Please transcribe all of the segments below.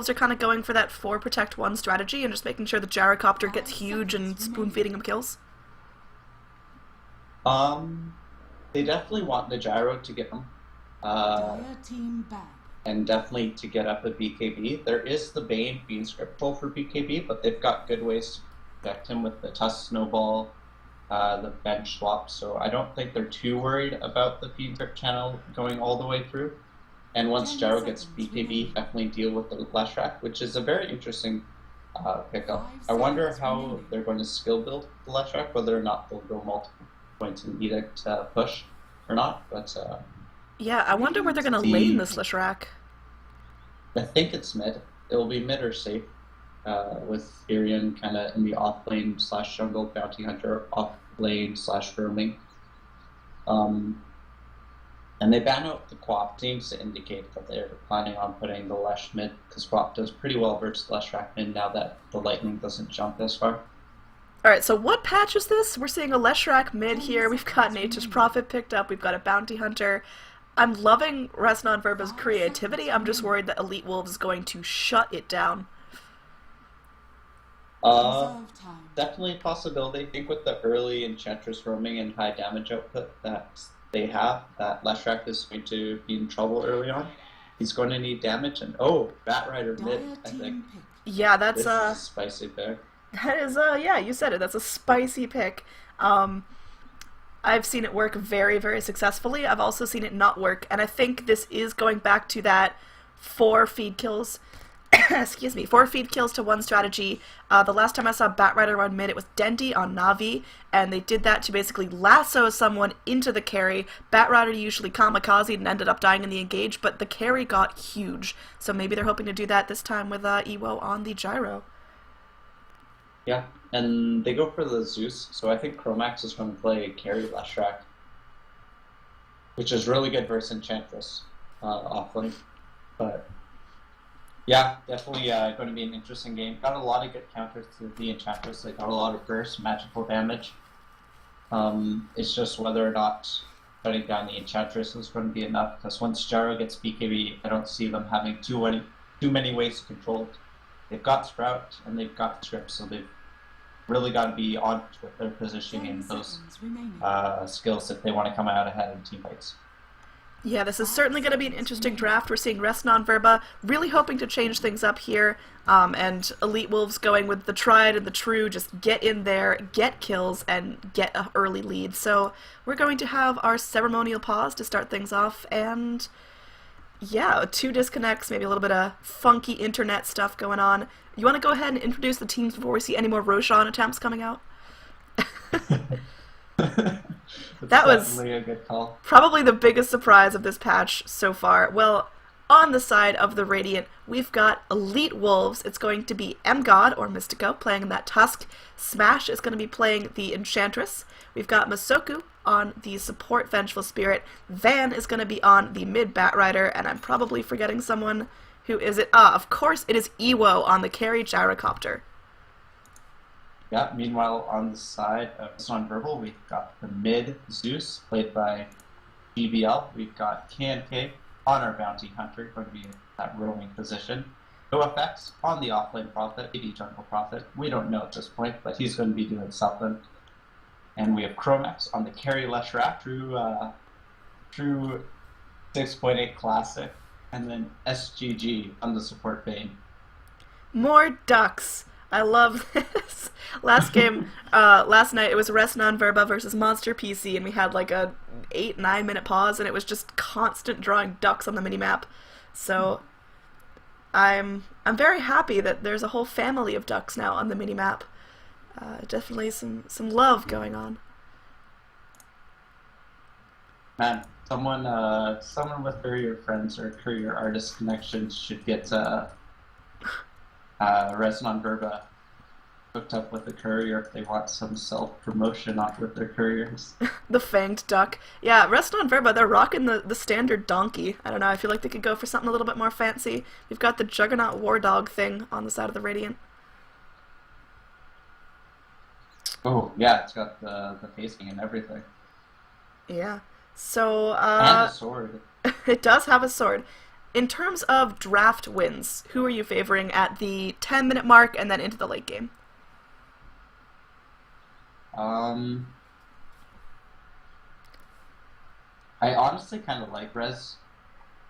are kind of going for that 4 protect 1 strategy and just making sure the gyrocopter gets huge and spoon feeding him kills? Um, they definitely want the gyro to get them, uh, and definitely to get up a BKB. There is the Bane being scriptful for BKB, but they've got good ways to protect him with the Tusk Snowball, the bench swap. So I don't think they're too worried about the Fiend Grip channel going all the way through. And once Gyro gets BKB, definitely deal with the Leshrac, which is a very interesting pickup. I wonder how they're going to skill build the Leshrac, whether or not they'll go multiple points in Edict push or not. But Yeah, I wonder where they're going to lane this Leshrac. I think it's mid. It'll be mid or safe, with Tyrion kind of in the off lane / jungle bounty hunter, off lane / roaming. And they ban out the Quap, seems to indicate that they're planning on putting the Lesh mid, because Quap does pretty well versus Leshrac mid now that the Lightning doesn't jump as far. Alright, so what patch is this? We're seeing a Leshrac mid here, we've got Nature's Prophet picked up, we've got a Bounty Hunter. I'm loving Resnon Verba's creativity, I'm just worried that Elite Wolves is going to shut it down. Definitely a possibility. I think with the early Enchantress roaming and high damage output that they have, that Leshrac is going to be in trouble early on. He's going to need damage, and Batrider mid, I think. Yeah, that's this is a spicy pick. That is, yeah, you said it, that's a spicy pick. I've seen it work very, very successfully. I've also seen it not work, and I think this is going back to that 4 feed kills. Excuse me, 4 feed kills to 1 strategy. The last time I saw Batrider run mid, it was Dendi on Navi, and they did that to basically lasso someone into the carry. Batrider usually kamikazed and ended up dying in the engage, but the carry got huge. So maybe they're hoping to do that this time with Ewo on the gyro. Yeah, and they go for the Zeus, so I think Chromax is going to play carry Leshrac, which is really good versus Enchantress offlane. But yeah, definitely going to be an interesting game. Got a lot of good counters to the Enchantress. They got a lot of burst, magical damage. It's just whether or not shutting down the Enchantress is going to be enough, because once Gyro gets BKB, I don't see them having too many ways to control it. They've got Sprout and they've got Script, so they've really got to be on with their positioning and those skills if they want to come out ahead in team fights. Yeah, this is certainly going to be an interesting draft. We're seeing Resnon Verba really hoping to change things up here, and Elite Wolves going with the tried and the true, just get in there, get kills, and get an early lead. So we're going to have our ceremonial pause to start things off, and yeah, 2 disconnects, maybe a little bit of funky internet stuff going on. You want to go ahead and introduce the teams before we see any more Roshan attempts coming out? That was a good call. Probably the biggest surprise of this patch so far. Well, on the side of the Radiant, we've got Elite Wolves. It's going to be M-God, or Mystico, playing that Tusk. Smash is going to be playing the Enchantress. We've got Masoku on the support Vengeful Spirit. Van is going to be on the mid Batrider, and I'm probably forgetting someone. Who is it? Of course it is Ewo on the carry Gyrocopter. Yeah, meanwhile, on the side of Nonverbal, we've got the mid Zeus, played by GBL. We've got KNK on our Bounty Hunter, going to be in that roaming position. No effects on the offlane Prophet, maybe Jungle Prophet. We don't know at this point, but he's going to be doing something. And we have Chromax on the carry Leshrac, true 6.8 classic. And then SGG on the support Bane. More ducks. I love this. Last game, last night, it was Resnon Verba versus Monster PC, and we had like a 8-9 minute pause, and it was just constant drawing ducks on the minimap. So I'm very happy that there's a whole family of ducks now on the minimap. Definitely some love going on. Man, someone with career friends or career artist connections should get Resnon Verba hooked up with a courier if they want some self-promotion off with their couriers. The fanged duck. Yeah, Resnon Verba, they're rocking the standard donkey. I don't know, I feel like they could go for something a little bit more fancy. We've got the Juggernaut War Dog thing on the side of the Radiant. Oh, yeah, it's got the facing and everything. Yeah. So, and a sword. It does have a sword. In terms of draft wins, who are you favoring at the 10-minute mark and then into the late game? I honestly kind of like Res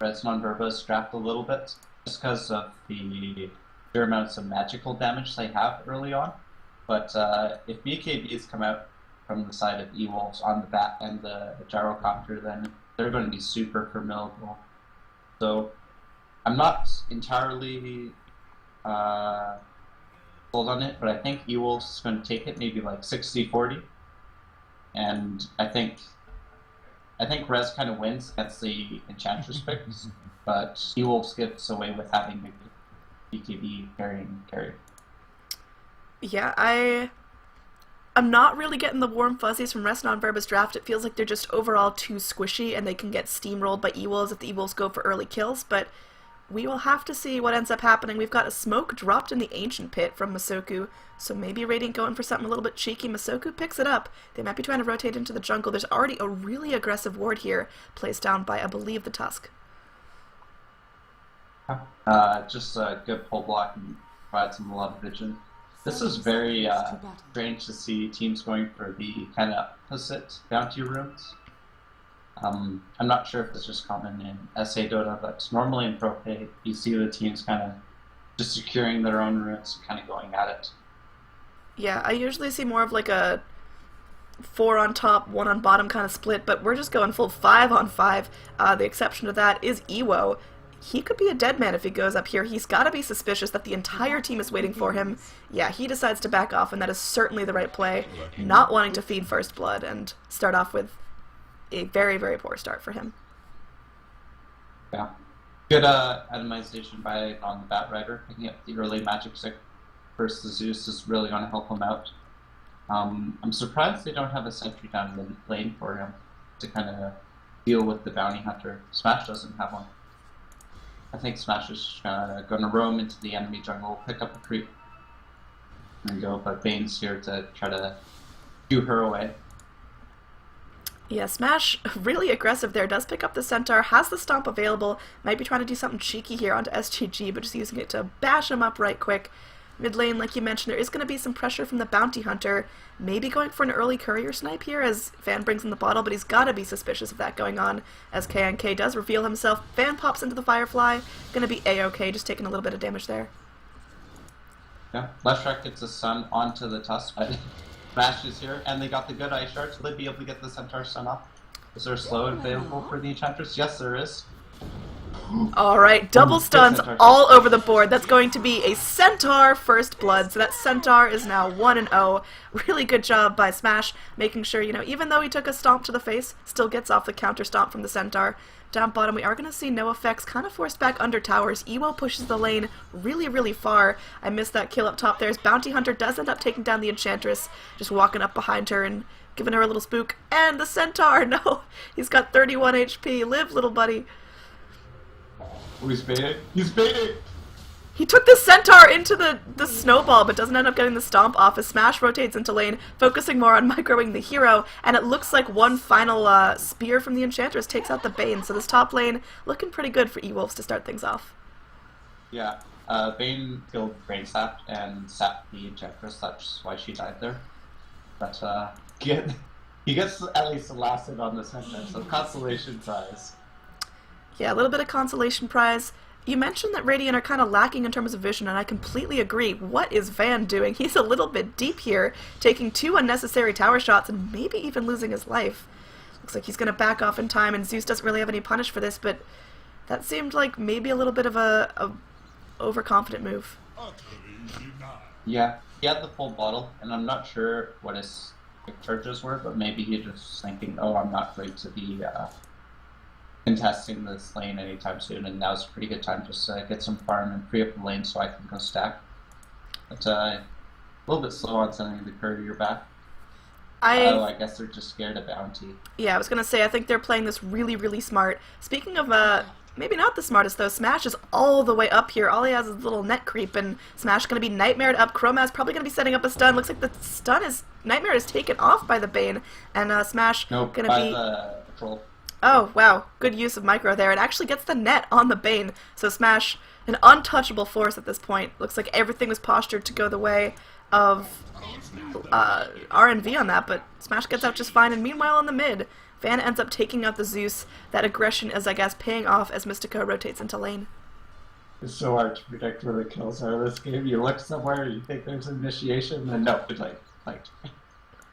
non-Verba's draft a little bit, just because of the sheer amounts of magical damage they have early on. But if BKBs come out from the side of E-Wolves on the bat and the gyrocopter, then they're going to be super formidable. So I'm not entirely sold on it, but I think E-Wolves is going to take it maybe like 60-40. And I think Res kind of wins against the Enchantress picks, but E-Wolves gets away with having BKB carry. Yeah, I'm not really getting the warm fuzzies from Res non-Verba's draft. It feels like they're just overall too squishy and they can get steamrolled by E-Wolves if the E-Wolves go for early kills, but we will have to see what ends up happening. We've got a smoke dropped in the Ancient Pit from Masoku, so maybe Radiant going for something a little bit cheeky. Masoku picks it up. They might be trying to rotate into the jungle. There's already a really aggressive ward here, placed down by, I believe, the Tusk. Just a good pull block and provide some a lot of vision. This is very strange to see teams going for the kind of opposite bounty runes. I'm not sure if it's just common in SA Dota, but normally in Pro Pay, you see the teams kind of just securing their own runes and kind of going at it. Yeah, I usually see more of like a 4 on top, 1 on bottom kind of split, but we're just going full 5 on 5. The exception to that is Ewo. He could be a dead man if he goes up here. He's got to be suspicious that the entire team is waiting for him. Yeah, he decides to back off, and that is certainly the right play. Not wanting to feed first blood and start off with a very, very poor start for him. Yeah. Good atomization on the Batrider. Picking up the early magic stick versus the Zeus is really going to help him out. I'm surprised they don't have a sentry down the lane for him to kind of deal with the bounty hunter. Smash doesn't have one. I think Smash is going to roam into the enemy jungle, pick up a creep, and go, but Bane's here to try to do her away. Yeah, Smash, really aggressive there, does pick up the Centaur, has the Stomp available, might be trying to do something cheeky here onto SGG, but just using it to bash him up right quick. Mid lane, like you mentioned, there is going to be some pressure from the Bounty Hunter, maybe going for an early courier snipe here as Van brings in the bottle, but he's got to be suspicious of that going on as KNK does reveal himself. Van pops into the Firefly, going to be A-OK, just taking a little bit of damage there. Yeah, Leshrac gets a stun onto the Tusk, but Smash is here, and they got the good Ice Shards. Will they be able to get the Centaur stun off? Is there a slow available for the Enchantress? Yes, there is. Alright, double stuns all over the board. That's going to be a Centaur first blood, so that Centaur is now 1-0. Really good job by Smash, making sure, even though he took a stomp to the face, still gets off the counter stomp from the Centaur. Down bottom, we are going to see no effects, kind of forced back under towers. Ewo pushes the lane really, really far. I missed that kill up top there. As Bounty Hunter does end up taking down the Enchantress, just walking up behind her and giving her a little spook. And the Centaur, no! He's got 31 HP. Live, little buddy. Oh, he's baited. He's baited! He took the Centaur into the snowball, but doesn't end up getting the stomp off as Smash rotates into lane, focusing more on microing the hero, and it looks like one final spear from the Enchantress takes out the Bane, so this top lane looking pretty good for E-Wolves to start things off. Yeah, Bane killed Brain Sap and sapped the Enchantress, that's why she died there. But he gets at least a last hit on the Centaur, so consolation prize. Yeah, a little bit of consolation prize. You mentioned that Radiant are kind of lacking in terms of vision, and I completely agree. What is Van doing? He's a little bit deep here, taking 2 unnecessary tower shots and maybe even losing his life. Looks like he's going to back off in time, and Zeus doesn't really have any punish for this, but that seemed like maybe a little bit of a overconfident move. Yeah, he had the full bottle, and I'm not sure what his charges were, but maybe he was just thinking, oh, I'm not going to be contesting this lane anytime soon, and now's a pretty good time just to get some farm and free up the lane so I can go stack. But a little bit slow on sending the courier back. I guess they're just scared of bounty. Yeah, I was going to say, I think they're playing this really, really smart. Speaking of, maybe not the smartest, though, Smash is all the way up here. All he has is a little net creep, and Smash going to be nightmared up. Chromaz probably going to be setting up a stun. Looks like the stun is... Nightmare is taken off by the Bane, and Smash going to be... the troll. Oh, wow. Good use of micro there. It actually gets the net on the Bane. So Smash, an untouchable force at this point. Looks like everything was postured to go the way of RNV on that, but Smash gets out just fine. And meanwhile on the mid, Van ends up taking out the Zeus. That aggression is, I guess, paying off as Mystico rotates into lane. It's so hard to predict where the kills are in this game. You look somewhere, you think there's initiation, and no, it's like...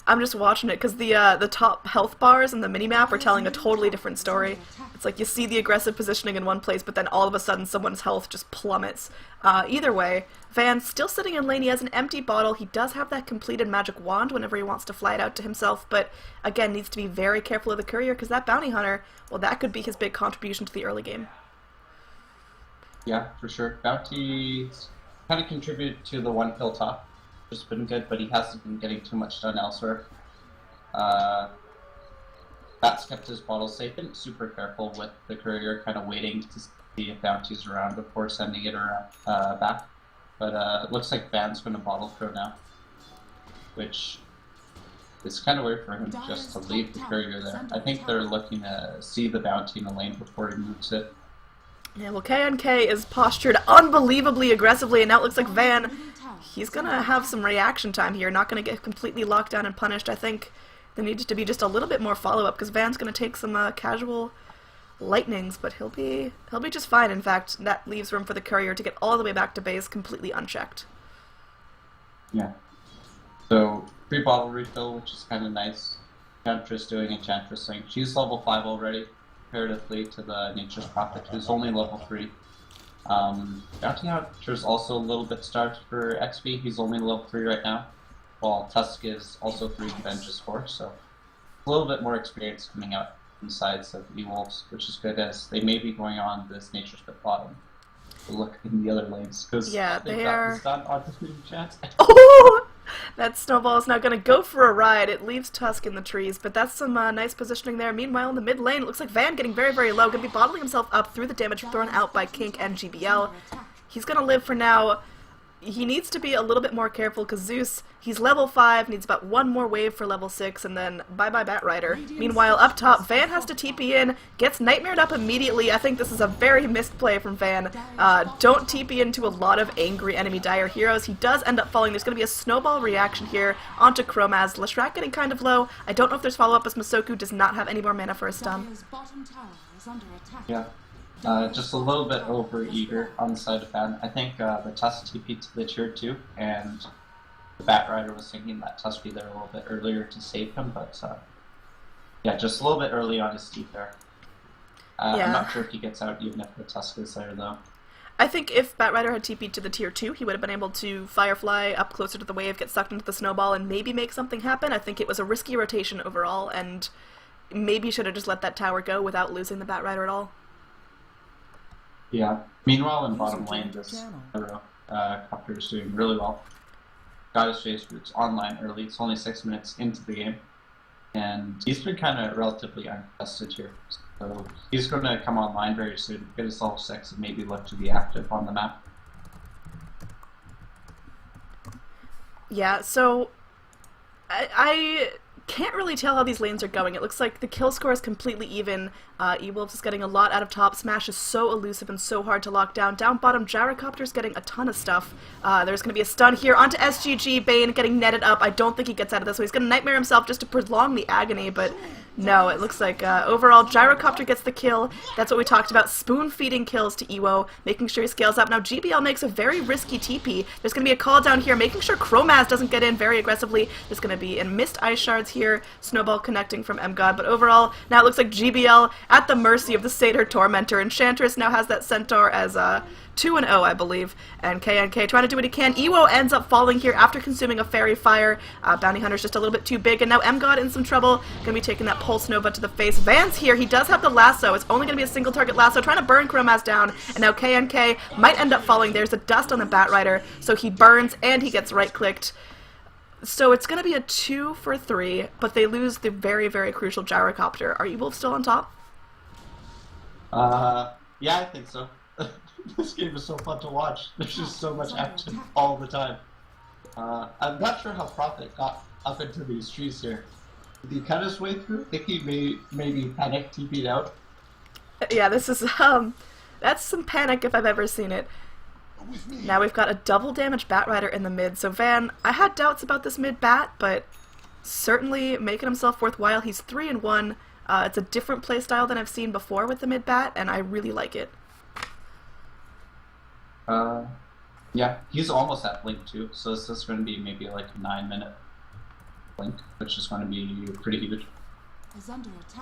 I'm just watching it because the top health bars in the minimap are telling a totally different story. It's like you see the aggressive positioning in one place, but then all of a sudden someone's health just plummets. Either way, Van's still sitting in lane. He has an empty bottle. He does have that completed magic wand whenever he wants to fly it out to himself, but again, needs to be very careful of the courier because that bounty hunter, well, that could be his big contribution to the early game. Yeah, for sure. Bounty kind of contributed to the one kill top. Just been good, but he hasn't been getting too much done elsewhere. That's kept his bottle safe and super careful with the courier, kind of waiting to see if Bounty's around before sending it around, back. But it looks like Van's going to bottle throw now, which is kind of weird for him just to leave the courier there. I think they're looking to see the Bounty in the lane before he moves it. Yeah, well, KNK is postured unbelievably aggressively, and now it looks like Van, he's gonna have some reaction time here, not gonna get completely locked down and punished. I think there needs to be just a little bit more follow-up, because Van's gonna take some casual lightnings, but he'll be just fine. In fact, that leaves room for the courier to get all the way back to base completely unchecked. Yeah. So, free bottle refill, which is kind of nice. Enchantress doing Enchantress thing. She's level 5 already, comparatively to the Nature's Prophet, who's only level 3. Bounty Hunter's also a little bit starved for XP. He's only level 3 right now, while Tusk is also 3 and Venge is 4, so a little bit more experience coming out from the sides of E-Wolves, which is good, as they may be going on this Nature's Pit bottom to look in the other lanes, because yeah, they are done on the chance. Oh! That snowball is not going to go for a ride. It leaves Tusk in the trees, but that's some nice positioning there. Meanwhile, in the mid lane, it looks like Van getting very, very low. Going to be bottling himself up through the damage thrown out by Kink and GBL. He's going to live for now. He needs to be a little bit more careful because Zeus, he's level 5, needs about one more wave for level 6, and then bye-bye Batrider. Meanwhile, up top, Van has to TP in, gets nightmared up immediately. I think this is a very missed play from Van. Don't TP into a lot of angry enemy Dire heroes. He does end up falling. There's going to be a snowball reaction here onto Chromaz. Leshrac getting kind of low. I don't know if there's follow-up as Masoku does not have any more mana for a stun. Yeah. Just a little bit over eager on the side of Van. I think the Tusk TP to the tier 2, and the Batrider was thinking that Tusk be there a little bit earlier to save him, but yeah, just a little bit early on his steep there. Yeah. I'm not sure if he gets out even if the Tusk is there though. I think if Batrider had TP'd to the tier 2, he would have been able to Firefly up closer to the wave, get sucked into the snowball, and maybe make something happen. I think it was a risky rotation overall, and maybe should have just let that tower go without losing the Batrider at all. Yeah. Meanwhile, in bottom lane, this Copter is doing really well. Got his face roots online early. It's only 6 minutes into the game, and he's been kind of relatively untested here. So he's going to come online very soon, get his level 6, and maybe look to be active on the map. Yeah. So I can't really tell how these lanes are going. It looks like the kill score is completely even. E-Wolves is getting a lot out of top. Smash is so elusive and so hard to lock down. Down bottom, Gyrocopter's getting a ton of stuff. There's going to be a stun here onto SGG. Bane getting netted up. I don't think he gets out of this, so he's going to Nightmare himself just to prolong the agony, but no, it looks like overall Gyrocopter gets the kill. That's what we talked about, spoon-feeding kills to Ewo, making sure he scales up. Now GBL makes a very risky TP. There's going to be a call down here, making sure Chromaz doesn't get in very aggressively. There's going to be a missed Ice Shards here, Snowball connecting from MGod, but overall, now it looks like GBL at the mercy of the Satyr Tormentor. Enchantress now has that Centaur as 2-0, I believe, and KNK trying to do what he can. Ewo ends up falling here after consuming a Fairy Fire. Bounty Hunter's just a little bit too big, and now MGod in some trouble. Gonna be taking that Pulse Nova to the face. Van's here. He does have the lasso. It's only gonna be a single target lasso, trying to burn Chromaz down, and now KNK might end up falling. There's a dust on the Batrider, so he burns and he gets right-clicked. So it's gonna be a 2 for 3, but they lose the very, very crucial Gyrocopter. Are E-Wolves still on top? Yeah, I think so. This game is so fun to watch. There's just so much action all the time. I'm not sure how Prophet got up into these trees here. Did he cut his way through? I think he maybe panic TP'd out. Yeah, this is, that's some panic if I've ever seen it. Now we've got a double damage Batrider in the mid, so Van, I had doubts about this mid Bat, but certainly making himself worthwhile. He's 3-1. It's a different playstyle than I've seen before with the mid Bat, and I really like it. Yeah, he's almost at Blink too, so this is going to be maybe like a 9-minute Blink, which is going to be pretty huge.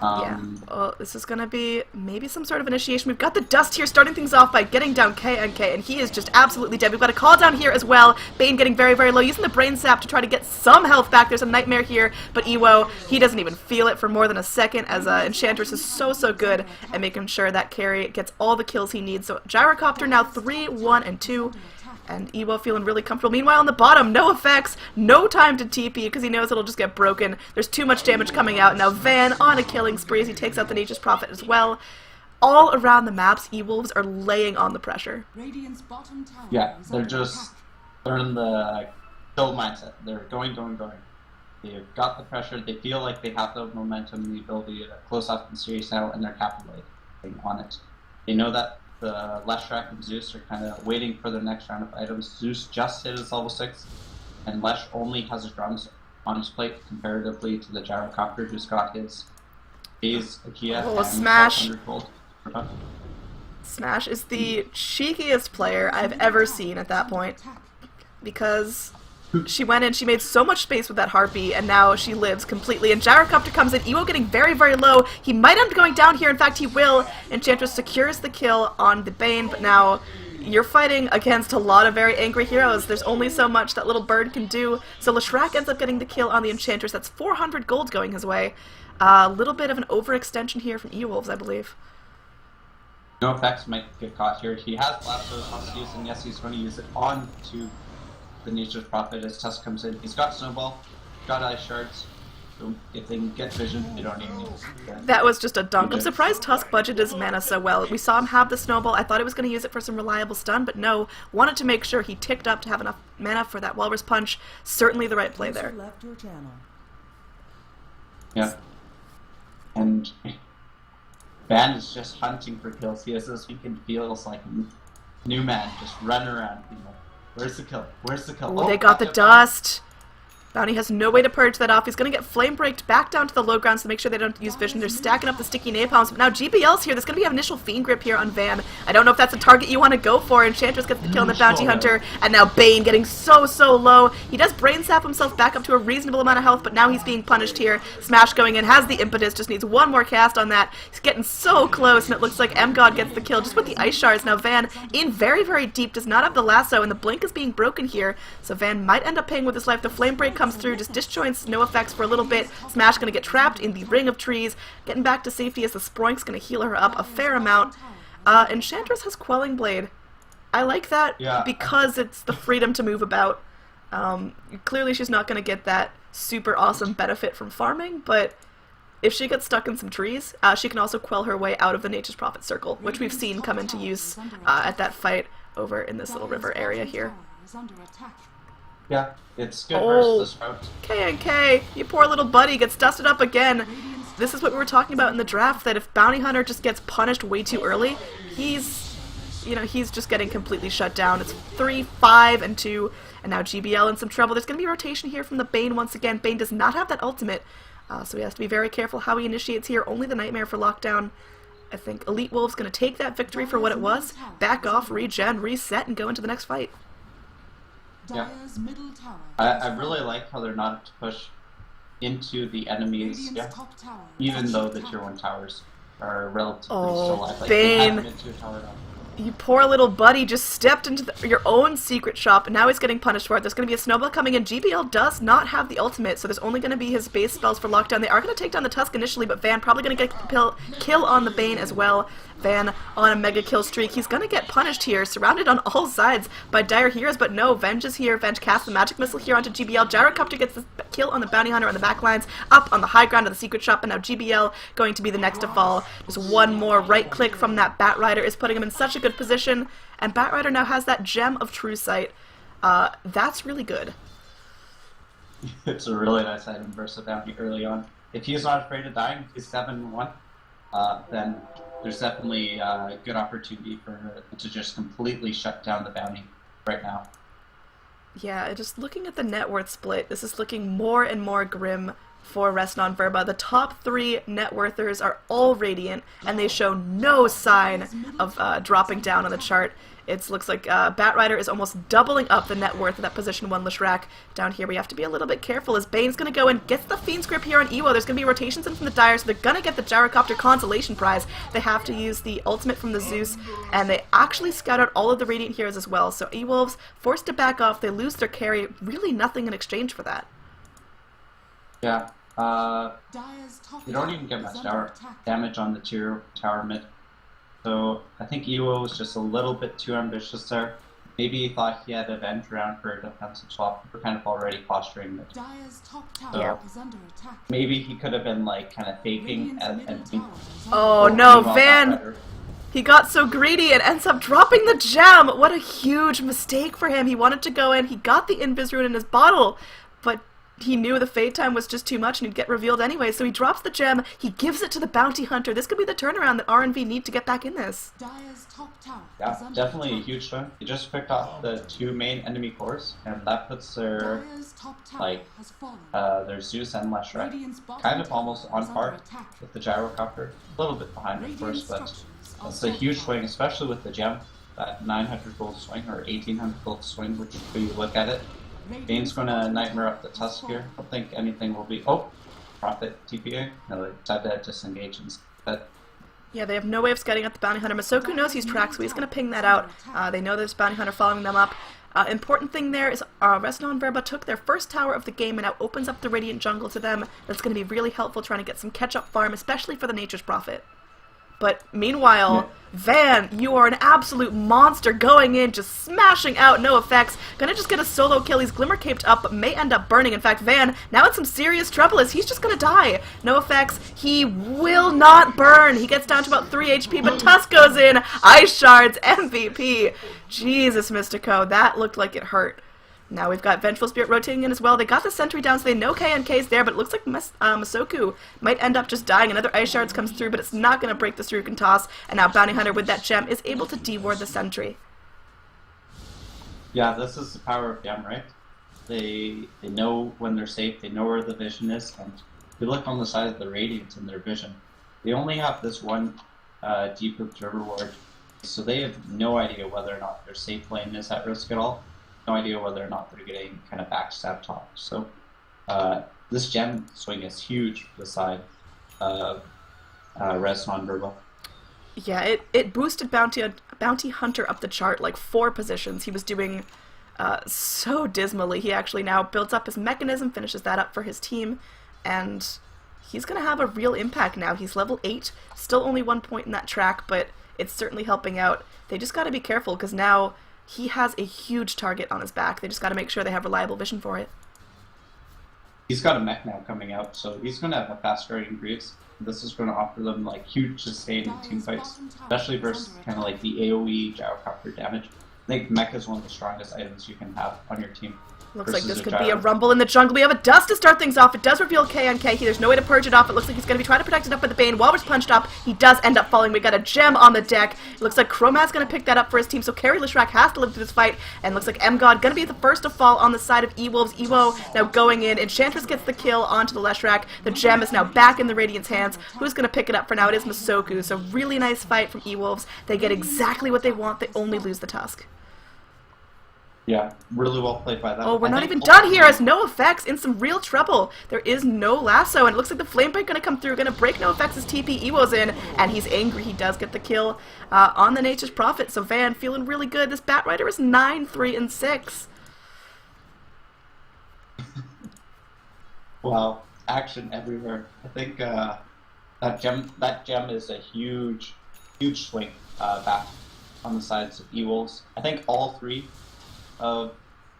Yeah, well, this is going to be maybe some sort of initiation. We've got the Dust here starting things off by getting down KNK, and he is just absolutely dead. We've got a call down here as well. Bane getting very, very low, using the Brain Sap to try to get some health back. There's a Nightmare here, but Ewo, he doesn't even feel it for more than a second, as Enchantress is so, so good at making sure that carry gets all the kills he needs. So Gyrocopter now 3-1-2. And Ewo feeling really comfortable. Meanwhile, on the bottom, no effects, no time to TP because he knows it'll just get broken. There's too much damage coming out. Now Van on a killing spree as he takes out the Nature's Prophet as well. All around the maps, E-Wolves are laying on the pressure. Yeah, they're in the kill mindset. They're going. They've got the pressure. They feel like they have the momentum and the ability to close off the series now, and they're capitulating on it. They know that the Leshrac and Zeus are kind of waiting for their next round of items. Zeus just hit his level 6, and Lesh only has his drums on his plate comparatively to the Gyrocopter, who's got his Phase, Akia, and Smash. Gold. Smash is the cheekiest player I've ever seen at that point, because she went in, she made so much space with that Harpy, and now she lives completely. And Gyrocopter comes in, Ewo getting very, very low. He might end up going down here. In fact, he will. Enchantress secures the kill on the Bane, but now you're fighting against a lot of very angry heroes. There's only so much that little bird can do. So Leshrac ends up getting the kill on the Enchantress. That's 400 gold going his way. A little bit of an overextension here from E-Wolves, I believe. No effects might get caught here. He has Blastoise Huskies, and yes, he's going to use it onto the Nature's Prophet as Tusk comes in. He's got Snowball, got Ice Shards, so if they can get Vision, they don't even need it. That was just a dunk. I'm surprised Tusk budgeted his mana so well. We saw him have the Snowball. I thought he was going to use it for some reliable stun, but no. Wanted to make sure he ticked up to have enough mana for that Walrus Punch. Certainly the right play there. Yeah. And Van is just hunting for kills. He has this weekend feels like a new man, just run around, you know. Where's the kill? Where's the kill? Oh, they got the dust. Bounty has no way to purge that off. He's going to get flame braked back down to the low grounds to make sure they don't use vision. They're stacking up the sticky napalms. But now GBL's here. There's going to be an initial fiend grip here on Van. I don't know if that's a target you want to go for. Enchantress gets the kill on the Bounty Hunter. And now Bane getting so, so low. He does brain sap himself back up to a reasonable amount of health, but now he's being punished here. Smash going in, has the impetus, just needs one more cast on that. He's getting so close, and it looks like M-God gets the kill just with the Ice Shards. Now Van, in very, very deep, does not have the lasso, and the blink is being broken here. So Van might end up paying with his life. The flame break comes through, just disjoints, no effects for a little bit. Smash gonna get trapped in the ring of trees, getting back to safety as the Sproink's gonna heal her up a fair amount. Enchantress has Quelling Blade. I like that because it's the freedom to move about. Clearly she's not gonna get that super awesome benefit from farming, but if she gets stuck in some trees, she can also quell her way out of the Nature's Prophet circle, which we've seen come into use at that fight over in this little river area here. Yeah, it's good versus this route. KNK, you poor little buddy, gets dusted up again. This is what we were talking about in the draft, that if Bounty Hunter just gets punished way too early, he's just getting completely shut down. It's 3-5-2, and now GBL in some trouble. There's going to be a rotation here from the Bane once again. Bane does not have that ultimate, so he has to be very careful how he initiates here. Only the Nightmare for lockdown. I think Elite Wolf's going to take that victory for what it was, back off, regen, reset, and go into the next fight. Yeah. I really like how they're not to push into the enemies, even though the tier 1 towers are relatively still alive. Like, Bane. they have into a tower now. You poor little buddy just stepped into your own secret shop, and now he's getting punished for it. There's going to be a snowball coming in. GBL does not have the ultimate, so there's only going to be his base spells for lockdown. They are going to take down the Tusk initially, but Van probably going to get the kill on the Bane as well. Van on a mega kill streak. He's going to get punished here, surrounded on all sides by dire heroes, but no, Venge is here. Venge casts the magic missile here onto GBL. Gyrocopter gets the kill on the Bounty Hunter on the back lines, up on the high ground of the secret shop, and now GBL going to be the next to fall. Just one more right click from that Batrider is putting him in such a good position, and Batrider now has that Gem of True Sight. That's really good. It's a really nice item versus Bounty early on. if he's not afraid of dying, if he's 7-1, then there's definitely a good opportunity for her to just completely shut down the bounty right now. Yeah, just looking at the net worth split, this is looking more and more grim for Resnon Verba. The top 3 net worthers are all Radiant, and they show no sign of dropping down on the chart. It looks like Batrider is almost doubling up the net worth of that position 1 Leshrac. Down here we have to be a little bit careful as Bane's going to go and gets the Fiend's Grip here on Ewo. There's going to be rotations in from the Dire, so they're going to get the Gyrocopter Consolation Prize. They have to use the ultimate from the Zeus, and they actually scout out all of the Radiant heroes as well. So E-Wolves forced to back off. They lose their carry. Really nothing in exchange for that. Yeah. You don't even get much damage on the tier tower mid. So I think Ewo was just a little bit too ambitious there. Maybe he thought he had a vent around for a defensive swap. We're kind of already posturing mid. So maybe he could have been like kind of faking and oh no, Van! He got so greedy and ends up dropping the gem! What a huge mistake for him. He wanted to go in, he got the Invis Rune in his bottle, but he knew the fade time was just too much and he'd get revealed anyway, so he drops the gem, he gives it to the bounty hunter. This could be the turnaround that RNV need to get back in this. Yeah, definitely a huge turn. He just picked off the 2 main enemy cores, and that puts their their Zeus and Leshrac kind of almost on par with the Gyrocopter. A little bit behind, of course, but it's a huge swing, especially with the gem. That 900 gold swing, or 1800 gold swing, which we look at it. Bane's going to Nightmare up the Tusk here. I don't think anything will be... Oh! Prophet TPA. No, they decided to disengage instead. Yeah, they have no way of scouting out the bounty hunter. Masoku knows he's tracked, so he's going to ping that out. They know there's bounty hunter following them up. Important thing there is Resnon Verba took their first tower of the game and now opens up the Radiant jungle to them. That's going to be really helpful trying to get some catch-up farm, especially for the Nature's Prophet. But meanwhile, Van, you are an absolute monster going in, just smashing out, no effects. Gonna just get a solo kill. He's glimmer caped up, but may end up burning. In fact, Van, now in some serious trouble as he's just gonna die. No effects. He will not burn. He gets down to about 3 HP, but Tusk goes in. Ice Shards, MVP. Jesus, Mystico, that looked like it hurt. Now we've got Vengeful Spirit rotating in as well. They got the sentry down, so they know KNK's there, but it looks like Masoku might end up just dying. Another Ice Shards comes through, but it's not going to break the Surukan toss, and now Bounty Hunter with that gem is able to deward the sentry. Yeah, this is the power of gem, right? They know when they're safe, they know where the vision is, and if you look on the side of the Radiant in their vision, they only have this one deep observer ward, so they have no idea whether or not their safe lane is at risk at all. No idea whether or not they're getting kind of backstab top. So this gem swing is huge for the side of Resnon Verba. Yeah, it boosted Bounty Hunter up the chart like 4 positions. He was doing so dismally. He actually now builds up his mechanism, finishes that up for his team, and he's going to have a real impact now. He's level 8, still only 1 point in that track, but it's certainly helping out. They just got to be careful because now he has a huge target on his back. They just got to make sure they have reliable vision for it. He's got a mech now coming out, so he's going to have a fast starting Greaves. This is going to offer them like huge sustain in team fights, especially versus kind of like the AoE Gyrocopter damage. I think mech is one of the strongest items you can have on your team. Looks like this could be a rumble in the jungle. We have a dust to start things off. It does reveal KNK. There's no way to purge it off. It looks like he's going to be trying to protect it up with the Bane. Walrus punched up. He does end up falling. We got a gem on the deck. It looks like Chromat's going to pick that up for his team. So Carry Leshrac has to live through this fight. And looks like M-God going to be the first to fall on the side of E-Wolves. Ewo now going in. Enchantress gets the kill onto the Leshrac. The gem is now back in the Radiant's hands. Who's going to pick it up for now? It is Masoku. So really nice fight from E-Wolves. They get exactly what they want. They only lose the Tusk. Yeah, really well played by them. Oh, we're not even done here as No Effects in some real trouble. There is no lasso, and it looks like the Flame Break going to come through. Going to break No Effects as TP Ewo's in, and he's angry. He does get the kill on the Nature's Prophet. So Van feeling really good. This Batrider is 9-3-6. Wow, action everywhere. I think that gem is a huge swing back on the sides of E-Wolves. I think all 3 of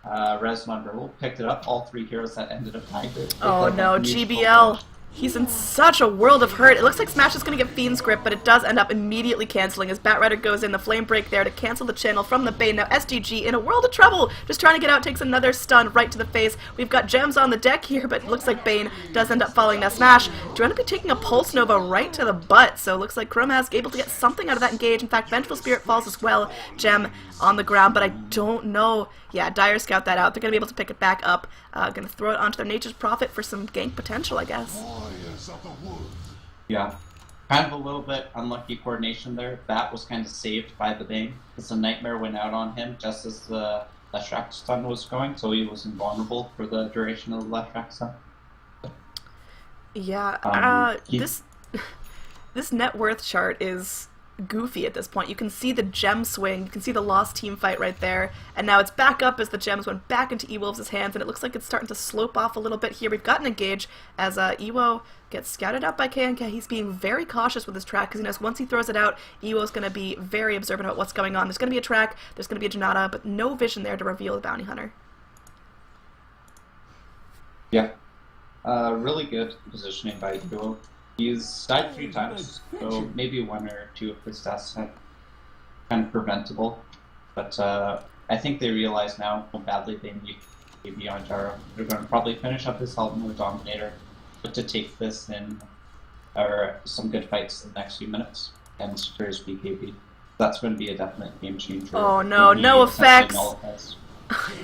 Resnon Verba picked it up. All 3 heroes that ended up behind it. Oh no, GBL. He's in such a world of hurt. It looks like Smash is going to get Fiend's Grip, but it does end up immediately canceling as Batrider goes in, the Flame Break there to cancel the channel from the Bane. Now SDG in a world of trouble, just trying to get out, takes another stun right to the face. We've got gems on the deck here, but it looks like Bane does end up falling. Now Smash, do you want to be taking a Pulse Nova right to the butt? So it looks like Chromaz able to get something out of that engage. In fact, Vengeful Spirit falls as well. Gem on the ground, but I don't know. Yeah, Dire scout that out. They're going to be able to pick it back up. Going to throw it onto their Nature's Prophet for some gank potential, I guess. Yeah. Kind of a little bit unlucky coordination there. That was kind of saved by the Bane, because the Nightmare went out on him just as the Leshrac stun was going, so he was invulnerable for the duration of the Leshrac stun. Yeah, this net worth chart is goofy at this point. You can see the gem swing, you can see the lost team fight right there, and now it's back up as the gems went back into Ewolves' hands, and it looks like it's starting to slope off a little bit here. We've got an engage as Ewo gets scouted out by KNK. He's being very cautious with his track because he knows once he throws it out, Ewo's going to be very observant about what's going on. There's going to be a track, there's going to be a Janata, but no vision there to reveal the Bounty Hunter. Yeah. Really good positioning by Ewo. He's died 3 times, so maybe 1 or 2 of his deaths are kind of preventable. But I think they realize now how badly they need BKB on Jaro. They're going to probably finish up this Helton with Dominator, but to take this in some good fights in the next few minutes and secure his BKB. That's going to be a definite game changer. Oh no, no effects!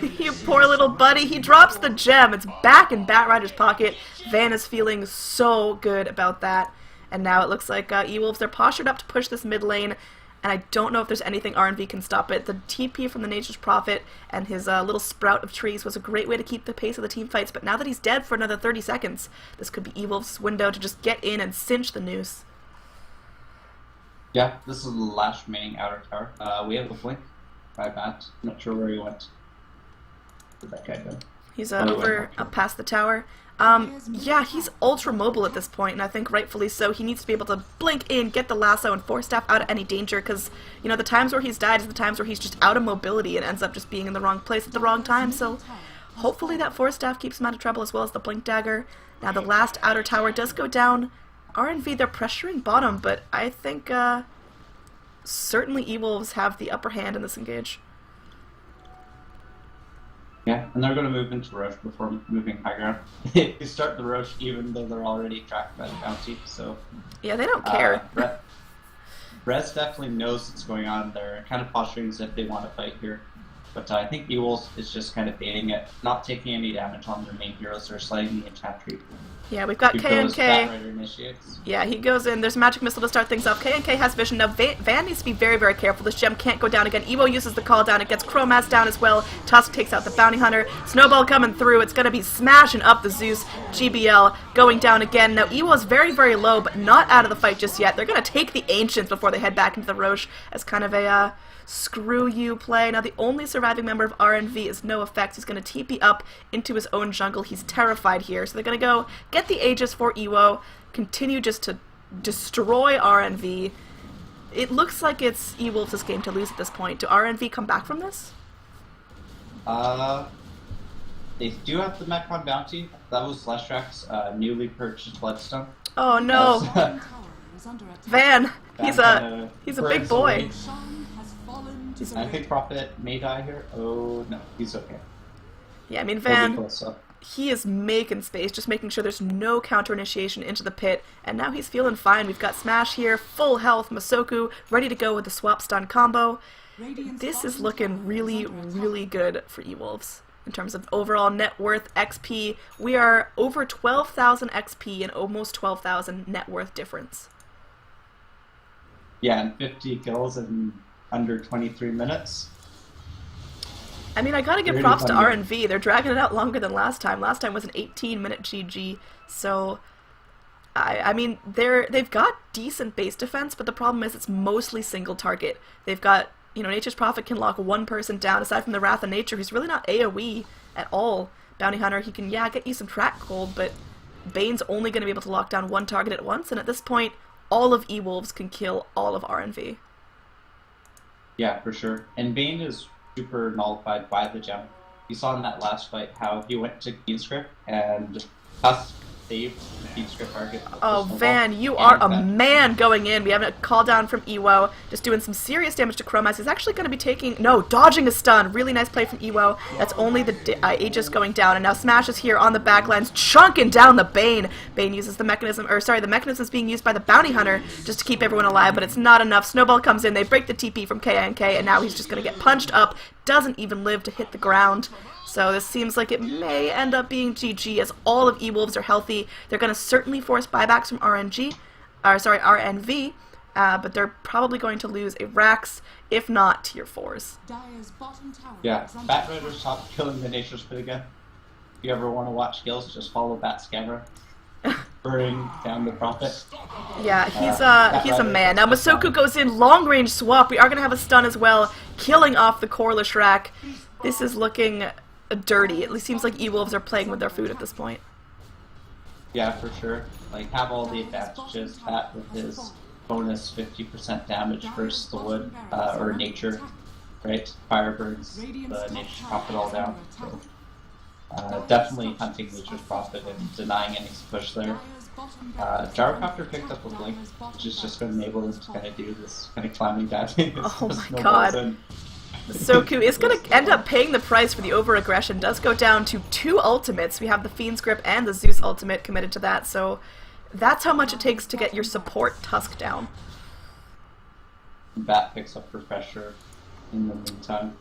You poor little buddy, he drops the gem. It's back in Batrider's pocket. Van is feeling so good about that. And now it looks like Ewolves, they're postured up to push this mid lane. And I don't know if there's anything RNV can stop it. The TP from the Nature's Prophet and his little sprout of trees was a great way to keep the pace of the team fights. But now that he's dead for another 30 seconds, this could be Ewolves' window to just get in and cinch the noose. Yeah, this is the last remaining outer tower. We have a blink by Matt. Not sure where he went. Where'd that guy go? He's over up past the tower. Yeah, he's ultra mobile at this point, and I think rightfully so. He needs to be able to blink in, get the lasso, and force staff out of any danger, because, you know, the times where he's died is the times where he's just out of mobility and ends up just being in the wrong place at the wrong time, so hopefully that force staff keeps him out of trouble as well as the blink dagger. Now the last outer tower does go down. RNV, they're pressuring bottom, but I think certainly Ewolves have the upper hand in this engage. Yeah, and they're going to move into Roche before moving high ground. They start the Roche even though they're already tracked by the bounty, so... Yeah, they don't care. Brez definitely knows what's going on. They're kind of posturing as if they want to fight here. But I think Ewolves is just kind of baiting it, not taking any damage on their main heroes. They're sliding the enchant tree. Yeah, we've got KNK. Initiates. Yeah, he goes in. There's a magic missile to start things off. KNK has vision. Now, Van needs to be very, very careful. This gem can't go down again. Ewo uses the call down. It gets Chromaz down as well. Tusk takes out the Bounty Hunter. Snowball coming through. It's going to be smashing up the Zeus. GBL going down again. Now, Ewo's very, very low, but not out of the fight just yet. They're going to take the Ancients before they head back into the Roche as kind of a... screw you play. Now the only surviving member of RNV is no effects. He's going to TP up into his own jungle. He's terrified here. So they're going to go get the Aegis for Ewo, continue just to destroy RNV. It looks like it's Ewolves' game to lose at this point. Do RNV come back from this? They do have the Mechon bounty. That was Leshrac's newly purchased Bloodstone. Oh no. Van, he's a big boy. I think Prophet may die here. Oh no, he's okay. Yeah, I mean Van, he is making space, just making sure there's no counter initiation into the pit, and now he's feeling fine. We've got Smash here, full health, Masoku, ready to go with the swap stun combo. This is looking really, really good for Ewolves. In terms of overall net worth, XP, we are over 12,000 XP and almost 12,000 net worth difference. Yeah, and 50 kills in under 23 minutes. I mean, I gotta give props to RNV. They're dragging it out longer than last time. Last time was an 18-minute GG, so... I mean, they've got decent base defense, but the problem is it's mostly single target. They've got, you know, Nature's Prophet can lock one person down, aside from the Wrath of Nature, who's really not AoE at all. Bounty Hunter, he can, yeah, get you some track cold, but Bane's only going to be able to lock down one target at once, and at this point, all of Ewolves can kill all of RNV. Yeah, for sure. And Bane is super nullified by the gem. You saw in that last fight how he went to Queen's Grip and Tusk saved the feed script target. Oh, Van, you are a man going in. We have a call down from Ewo, just doing some serious damage to Chromas. He's actually going to be dodging a stun. Really nice play from Ewo. That's only the Aegis going down, and now Smash is here on the backlines, chunking down the Bane. Bane uses the mechanism, the mechanism is being used by the Bounty Hunter just to keep everyone alive, but it's not enough. Snowball comes in, they break the TP from KNK, and now he's just going to get punched up. Doesn't even live to hit the ground. So this seems like it may end up being GG as all of E-Wolves are healthy. They're going to certainly force buybacks from RNV, but they're probably going to lose a Rax, if not tier 4s. Yeah, Bat Rider stopped killing the Nature's Pit again. If you ever want to watch kills, just follow Bat's camera. Burning down the Prophet. Yeah, he's a man. Now Masoku goes in, long range swap. We are going to have a stun as well, killing off the core Leshrac. This is looking dirty. It seems like E-Wolves are playing with their food at this point. Yeah, for sure. Like, have all the advantages. Bat with his bonus 50% damage versus the wood, or nature, right? Fire burns the nature's prophet all down. So, definitely hunting nature's prophet and denying any push there. Gyrocopter picked up a blink, which is just going to enable them to kind of do this kind of climbing down. Oh my god. Soku is going to end up paying the price for the over-aggression. Does go down to 2 ultimates. We have the Fiend's Grip and the Zeus ultimate committed to that, so that's how much it takes to get your support Tusk down. Bat picks up Refresher in the meantime.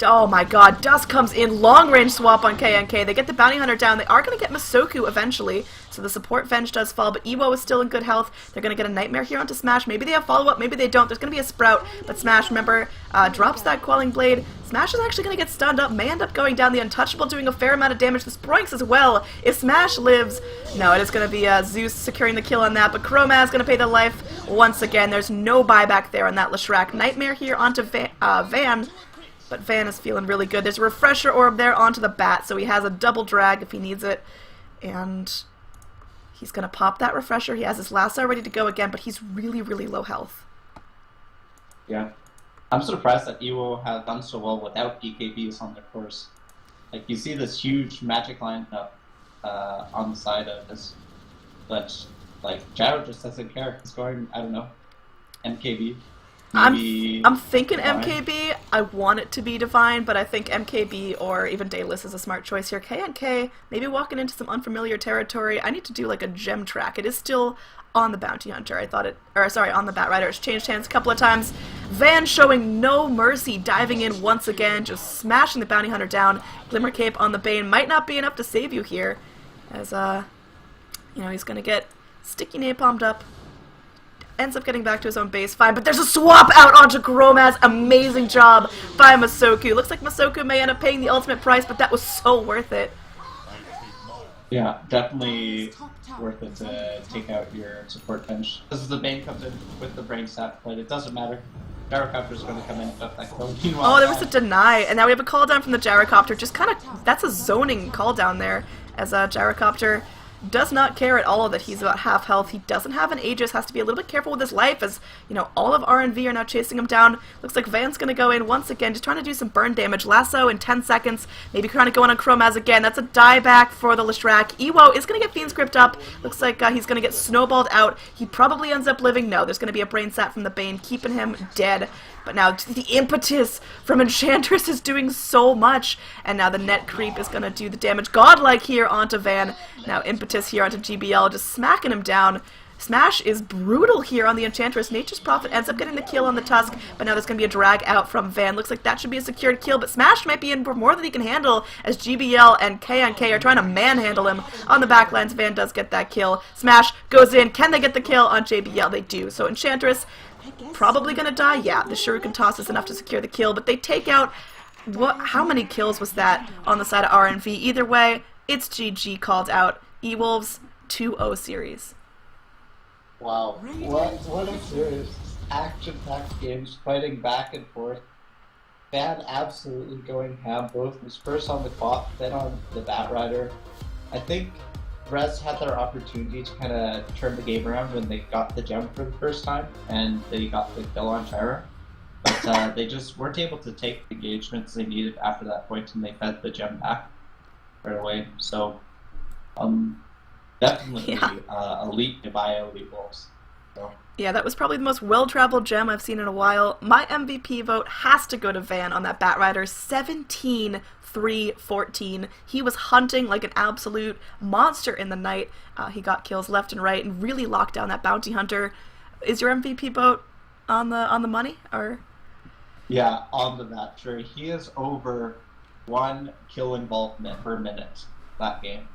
Oh my god, Dust comes in, long range swap on KNK. They get the Bounty Hunter down. They are going to get Masoku eventually, so the support Venge does fall, but Ewo is still in good health. They're going to get a Nightmare here onto Smash. Maybe they have follow-up, maybe they don't. There's going to be a Sprout, but Smash, remember, drops that Quelling Blade. Smash is actually going to get stunned up, may end up going down. The Untouchable doing a fair amount of damage. The Sproinks as well. If Smash lives, no, it is going to be Zeus securing the kill on that, but Chroma is going to pay the life once again. There's no buyback there on that Leshrac. Nightmare here onto Van. But Van is feeling really good. There's a Refresher Orb there onto the Bat, so he has a double drag if he needs it. And he's going to pop that Refresher. He has his lasso ready to go again, but he's really, really low health. Yeah. I'm surprised that Ewo has done so well without BKBs on their course. Like, you see this huge magic lineup on the side of this. But, like, Gyro just doesn't care. He's going, I don't know, MKB. I'm thinking Divine. MKB. I want it to be Divine, but I think MKB or even Daedalus is a smart choice here. KNK, maybe walking into some unfamiliar territory. I need to do like a gem track. It is still on the Bounty Hunter. On the Bat Rider. It's changed hands a couple of times. Van showing no mercy, diving in once again, just smashing the Bounty Hunter down. Glimmer Cape on the Bane might not be enough to save you here, as he's gonna get sticky napalmed up. Ends up getting back to his own base, fine, but there's a swap out onto Gromaz. Amazing job by Masoku. Looks like Masoku may end up paying the ultimate price, but that was so worth it. Yeah, definitely worth it to take out your support bench. This is the Bane comes in with the brain sap, but it doesn't matter. Gyrocopter's going to come in and up that kill. Oh, there was a deny, and now we have a call down from the Gyrocopter. Just kind of, that's a zoning call down there, as Gyrocopter does not care at all that he's about half health. He doesn't have an Aegis, has to be a little bit careful with his life as, all of RNV are now chasing him down. Looks like Van's going to go in once again, just trying to do some burn damage. Lasso in 10 seconds, maybe trying to go in on Chromaz again. That's a dieback for the Leshrac. Ewo is going to get Fiend's Grip up. Looks like he's going to get snowballed out. He probably ends up living. No, there's going to be a brain sap from the Bane, keeping him dead. But now the impetus from Enchantress is doing so much, and now the net creep is going to do the damage. Godlike here onto Van. Now impetus here onto GBL, just smacking him down. Smash is brutal here on the Enchantress. Nature's Prophet ends up getting the kill on the Tusk, but now there's going to be a drag out from Van. Looks like that should be a secured kill, but Smash might be in for more than he can handle as GBL and KNK are trying to manhandle him on the backlines. Van does get that kill. Smash goes in. Can they get the kill on JBL? They do. So Enchantress probably gonna die. Yeah, the Shuriken toss is enough to secure the kill, but they take out how many kills was that on the side of RNV? Either way, it's GG called out. E-Wolves 2-0 series. Wow, what a series. Action-packed games, fighting back and forth. Van absolutely going ham, both was first on the clock, then on the Bat Rider. I think Rez had their opportunity to kind of turn the game around when they got the gem for the first time, and they got the kill on Tyra. But they just weren't able to take the engagements they needed after that point, and they fed the gem back right away. So, Definitely Yeah. elite by elite Wolves. So, Yeah, that was probably the most well-traveled gem I've seen in a while. My MVP vote has to go to Van on that Batrider. 17-3-14. He was hunting like an absolute monster in the night. He got kills left and right and really locked down that bounty hunter. Is your MVP vote on the money or? yeah, on the match, sure. He is over 1 kill involvement per minute that game,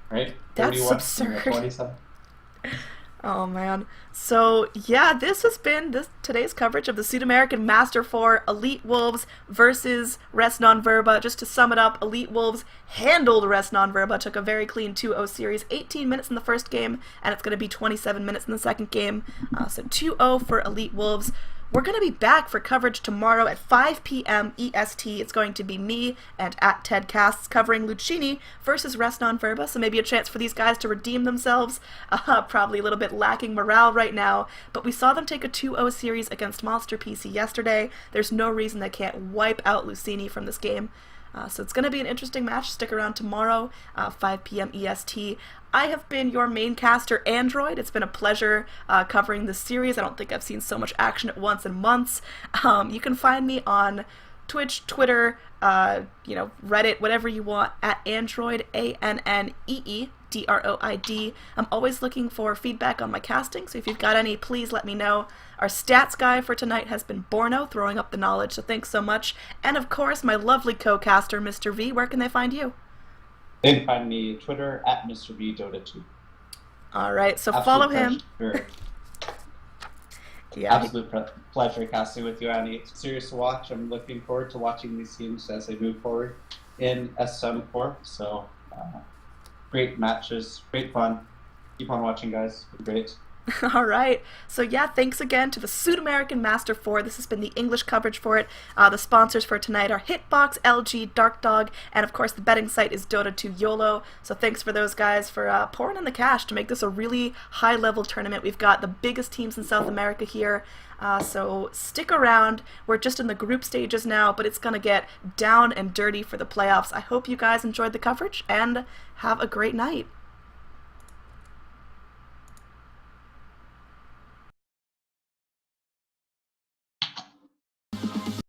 right? That's 31 and absurd. 27. Oh man. So yeah, this has been today's coverage of the Sudamerican Master 4 Elite Wolves versus Resnon Verba. Just to sum it up, Elite Wolves handled Resnon Verba, took a very clean 2-0 series, 18 minutes in the first game, and it's going to be 27 minutes in the second game. So 2-0 for Elite Wolves. We're going to be back for coverage tomorrow at 5 p.m. EST. It's going to be me and at TEDcasts covering Lucchini versus Resnon Verba, so maybe a chance for these guys to redeem themselves. Probably a little bit lacking morale right now, but we saw them take a 2-0 series against Monster PC yesterday. There's no reason they can't wipe out Lucchini from this game. So it's going to be an interesting match. Stick around tomorrow, 5 p.m. EST. I have been your main caster, Android. It's been a pleasure covering this series. I don't think I've seen so much action at once in months. You can find me on Twitch, Twitter, Reddit, whatever you want, at Android, ANNEEDROID. I'm always looking for feedback on my casting, so if you've got any, please let me know. Our stats guy for tonight has been Borno, throwing up the knowledge, so thanks so much. And of course, my lovely co-caster, Mr. V. Where can they find you? They can find me Twitter at Mr. V Dota 2. All right, so Absolute follow him. pleasure. Yeah. Absolute pleasure casting with you, Annie. It's serious to watch. I'm looking forward to watching these teams as they move forward in SM4. So, great matches, great fun. Keep on watching, guys. Great. All right. So yeah, thanks again to the Sudamerican Master 4. This has been the English coverage for it. The sponsors for tonight are Hitbox, LG, Dark Dog, and of course the betting site is Dota 2 YOLO. So thanks for those guys for pouring in the cash to make this a really high-level tournament. We've got the biggest teams in South America here. So stick around. We're just in the group stages now, but it's going to get down and dirty for the playoffs. I hope you guys enjoyed the coverage, and have a great night.